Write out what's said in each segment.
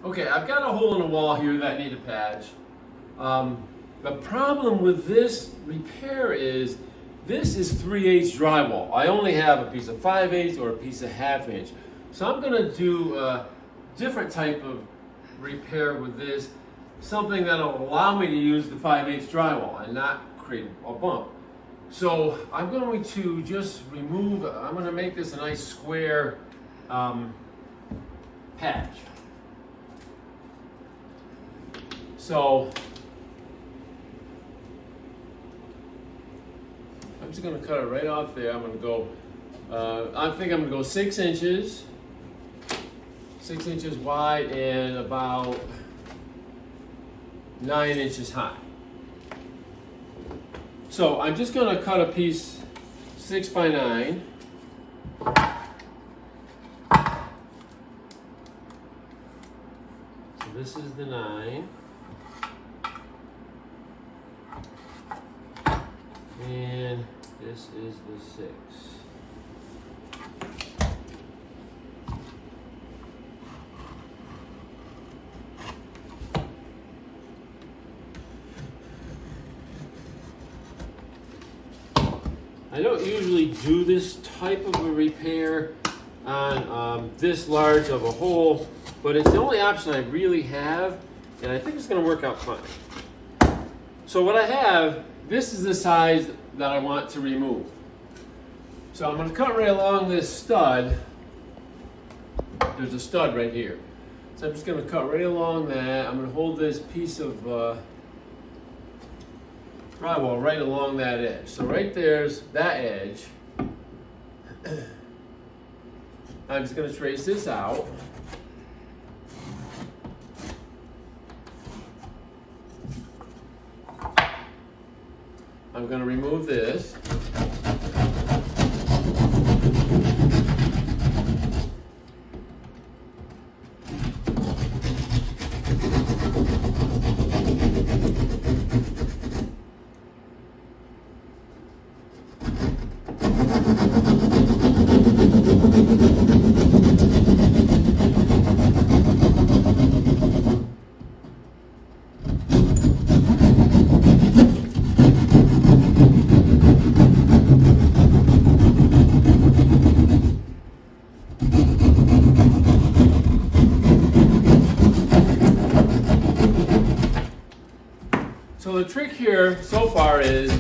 Okay, I've got a hole in the wall here that I need to patch. The problem with this repair is this is 3/8 drywall. I only have a piece of 5/8 or a piece of 1/2 inch. So I'm gonna do a different type of repair with this, something that'll allow me to use the 5/8 drywall and not create a bump. So I'm going to just remove, I'm gonna make this a nice square patch. So I'm just gonna cut it right off there. I'm gonna go, I think I'm gonna go 6 inches, 6 inches wide and about 9 inches high. So I'm just gonna cut a piece 6 by 9. So this is the 9. And this is the 6. I don't usually do this type of a repair on this large of a hole, but it's the only option I really have, and I think it's going to work out fine. So what I have, this is the size that I want to remove. So I'm going to cut right along this stud. There's a stud right here. So I'm just going to cut right along that. I'm going to hold this piece of drywall right along that edge. So right there's that edge. I'm just going to trace this out. I'm going to remove this. So the trick here so far is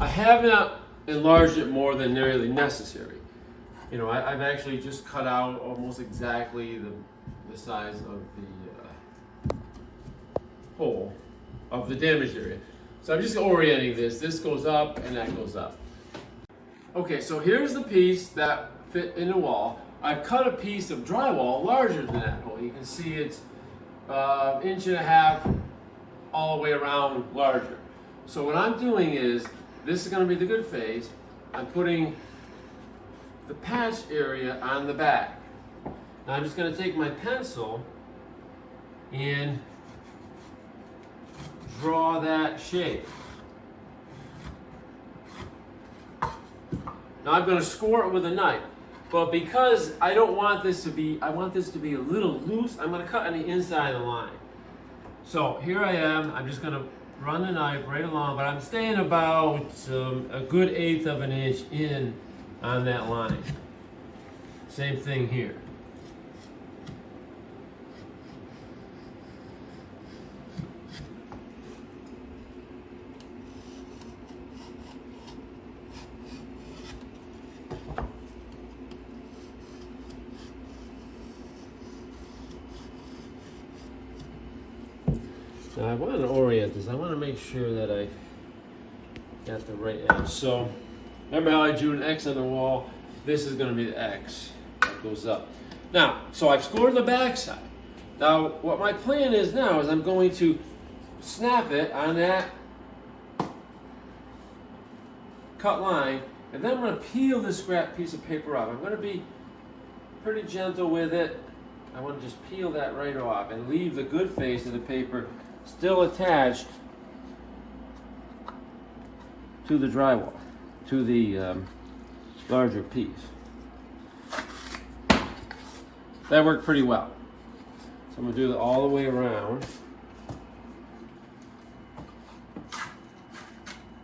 I have not enlarged it more than nearly necessary. You know, I've actually just cut out almost exactly the size of the hole of the damaged area. So I'm just orienting this. This goes up and that goes up. Okay, so here's the piece that fit in the wall. I've cut a piece of drywall larger than that hole. You can see it's 1.5 inches all the way around larger. So what I'm doing is, this is going to be the good face. I'm putting the patch area on the back. Now I'm just going to take my pencil and draw that shape. Now I'm going to score it with a knife, but because I don't want this to be, I want this to be a little loose, I'm going to cut on the inside of the line. So here I am, I'm just going to run the knife right along, but I'm staying about a good 1/8 of an inch in on that line. Same thing here. Now I want to orient this. I want to make sure that I got the right edge. So remember how I drew an X on the wall? This is going to be the X that goes up. Now, so I've scored the back side. Now what my plan is now is I'm going to snap it on that cut line, and then I'm going to peel this scrap piece of paper off. I'm going to be pretty gentle with it. I want to just peel that right off and leave the good face of the paper still attached to the drywall, to the larger piece. That worked pretty well. So I'm gonna do it all the way around.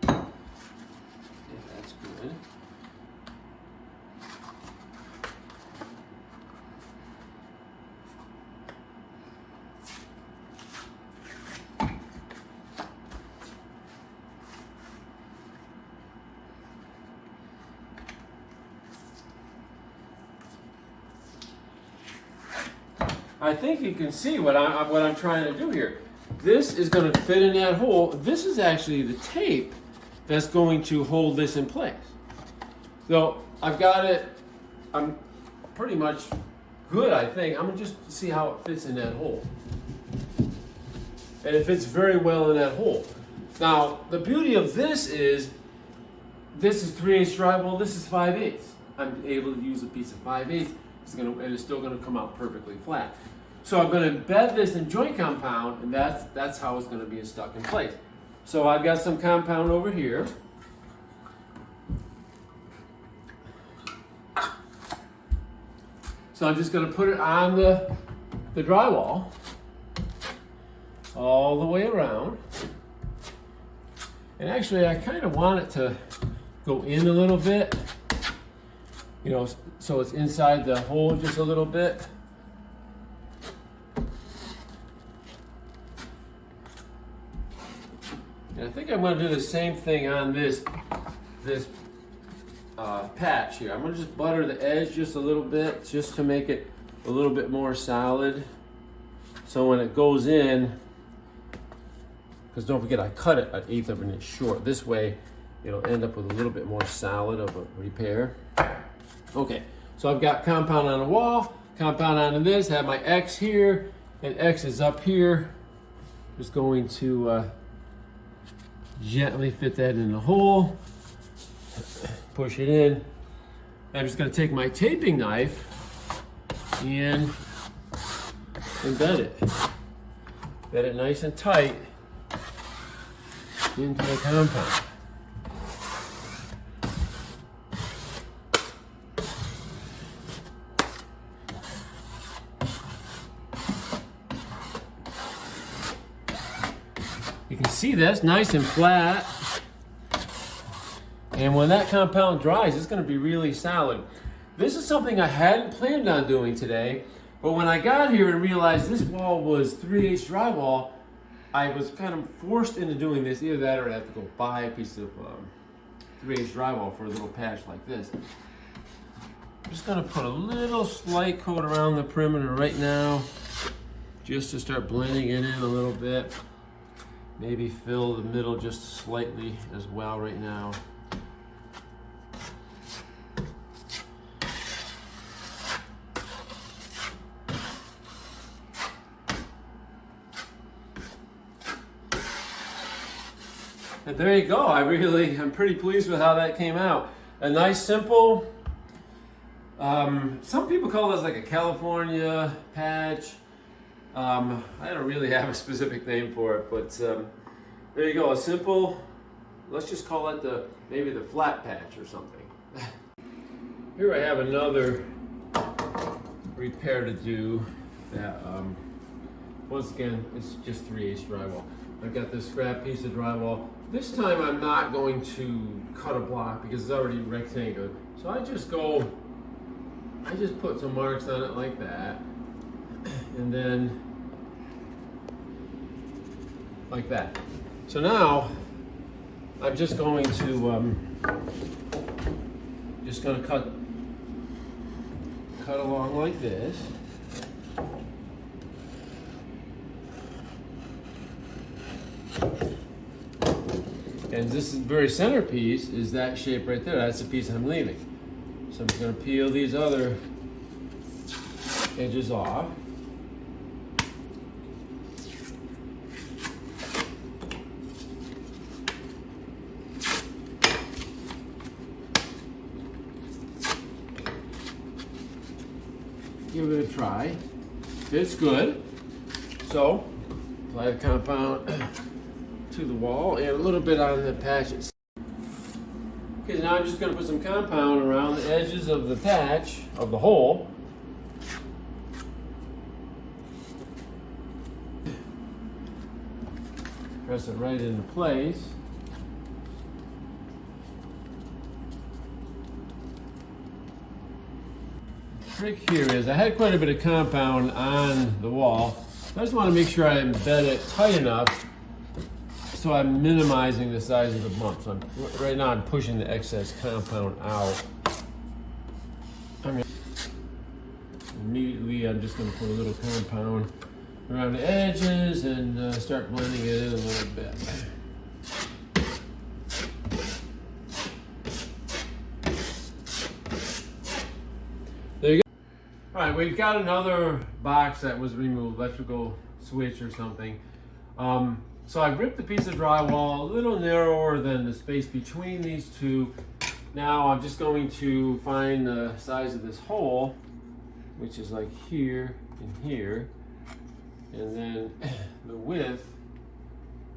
Yeah, that's good. I think you can see what I'm trying to do here. This is going to fit in that hole. This is actually the tape that's going to hold this in place. So I've got it. I'm pretty much good, I think. I'm going to just see how it fits in that hole. And it fits very well in that hole. Now, the beauty of this is 3/8 drywall. This is 5/8. I'm able to use a piece of 5/8. And it's still going to come out perfectly flat. So I'm going to embed this in joint compound, and that's how it's going to be stuck in place. So I've got some compound over here. So I'm just going to put it on the drywall all the way around. And actually, I kind of want it to go in a little bit, you know, so it's inside the hole just a little bit. And I think I'm going to do the same thing on this patch here. I'm going to just butter the edge just a little bit, just to make it a little bit more solid. So when it goes in, because don't forget I cut it 1/8 of an inch short. This way it'll end up with a little bit more solid of a repair. Okay, so I've got compound on the wall, compound on this, have my X here, and X is up here. Just going to gently fit that in the hole, push it in. I'm just going to take my taping knife and embed it. Embed it nice and tight into the compound. You can see that's nice and flat. And when that compound dries, it's going to be really solid. This is something I hadn't planned on doing today, but when I got here and realized this wall was 3/8 drywall, I was kind of forced into doing this. Either that or I have to go buy a piece of 3/8 drywall for a little patch like this. I'm just going to put a little slight coat around the perimeter right now, just to start blending it in a little bit. Maybe fill the middle just slightly as well right now. And there you go. I'm pretty pleased with how that came out. A nice, simple, some people call this like a California patch. I don't really have a specific name for it, but there you go. A simple, let's just call it maybe the flat patch or something. Here I have another repair to do that, once again, it's just 3/8 drywall. I've got this scrap piece of drywall. This time I'm not going to cut a block because it's already rectangular. So I just put some marks on it like that. And then like that. So now I'm just going to cut along like this. And this very centerpiece is that shape right there. That's the piece I'm leaving. So I'm just going to peel these other edges off. Give it a try. It's good. So apply the compound to the wall and a little bit on the patches. Okay, now I'm just going to put some compound around the edges of the patch of the hole. Press it right into place. The trick here is I had quite a bit of compound on the wall. I just want to make sure I embed it tight enough so I'm minimizing the size of the bump. So right now I'm pushing the excess compound out. Immediately I'm just going to put a little compound around the edges and start blending it in a little bit. There you go. All right, we've got another box that was removed, electrical switch or something. So I've ripped a piece of drywall a little narrower than the space between these two. Now I'm just going to find the size of this hole, which is like here and here. And then the width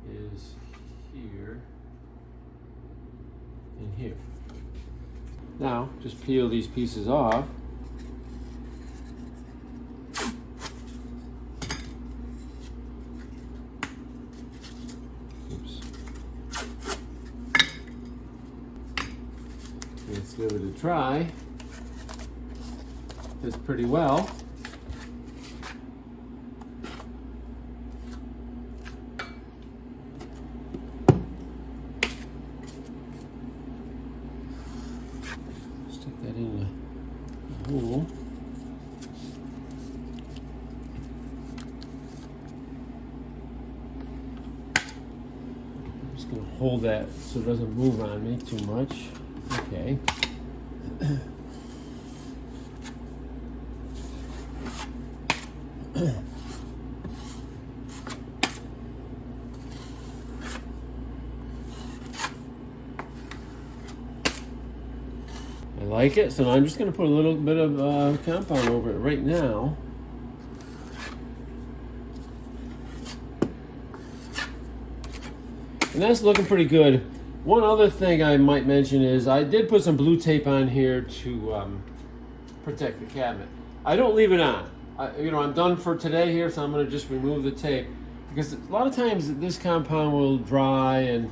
is here and here. Now, just peel these pieces off. Oops. Let's give it a try. Fits pretty well. Stick that in the hole. I'm just going to hold that so it doesn't move on me too much. Okay. I like it, so I'm just going to put a little bit of compound over it right now. And that's looking pretty good. One other thing I might mention is I did put some blue tape on here to protect the cabinet. I don't leave it on. I'm done for today here, so I'm going to just remove the tape, because a lot of times this compound will dry and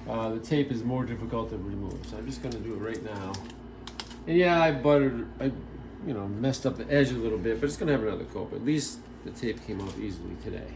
the tape is more difficult to remove. So I'm just going to do it right now. And yeah, I messed up the edge a little bit, but it's going to have another coat. But at least the tape came off easily today.